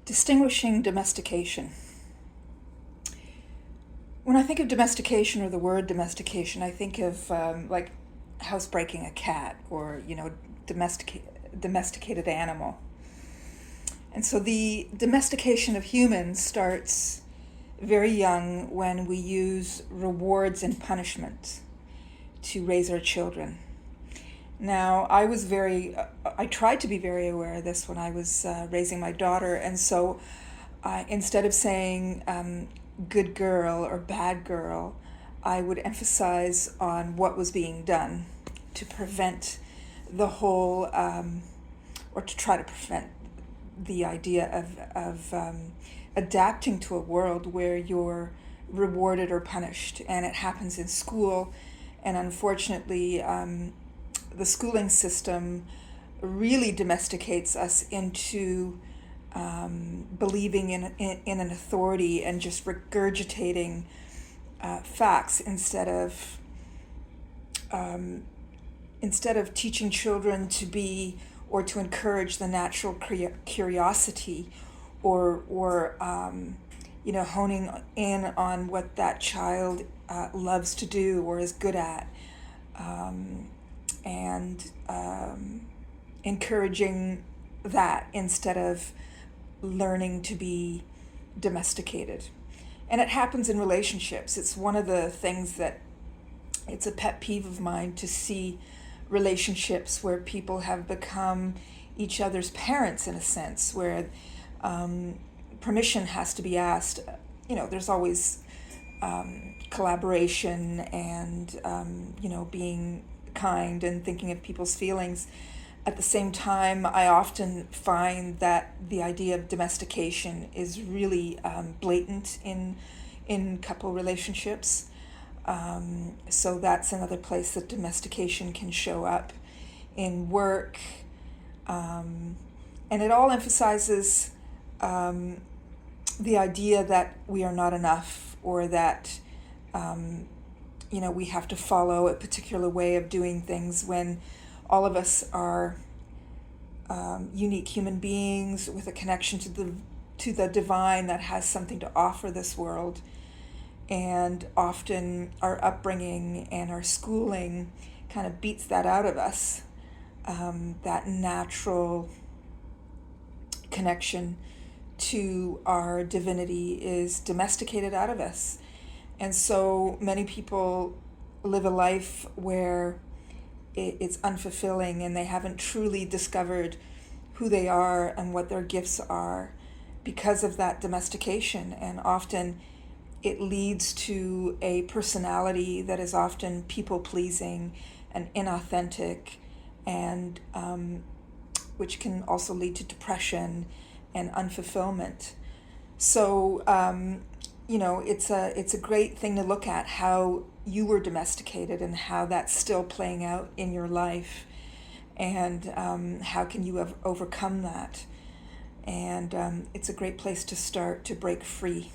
Distinguishing domestication. When I think of domestication or the word domestication, I think of like housebreaking a cat or, domesticated animal. And so the domestication of humans starts very young when we use rewards and punishment to raise our children. Now, I tried to be very aware of this when I was raising my daughter, and so instead of saying good girl or bad girl, I would emphasize on what was being done to prevent the whole, or to try to prevent the idea of adapting to a world where you're rewarded or punished. And it happens in school, and unfortunately, the schooling system really domesticates us into believing in an authority and just regurgitating facts instead of teaching children to be or to encourage the natural curiosity or honing in on what that child loves to do or is good at. And encouraging that instead of learning to be domesticated. And it happens in relationships. It's one of the things that it's a pet peeve of mine to see relationships where people have become each other's parents in a sense, where permission has to be asked. There's always collaboration and, being kind and thinking of people's feelings. At the same time, I often find that the idea of domestication is really blatant in couple relationships. So that's another place that domestication can show up in work. And it all emphasizes the idea that we are not enough, or that we have to follow a particular way of doing things, when all of us are unique human beings with a connection to the divine that has something to offer this world. And often our upbringing and our schooling kind of beats that out of us. That natural connection to our divinity is domesticated out of us. And so many people live a life where it's unfulfilling, and they haven't truly discovered who they are and what their gifts are because of that domestication. And often it leads to a personality that is often people-pleasing and inauthentic, and which can also lead to depression and unfulfillment. So it's a great thing to look at how you were domesticated and how that's still playing out in your life, and how can you have overcome that. And it's a great place to start to break free.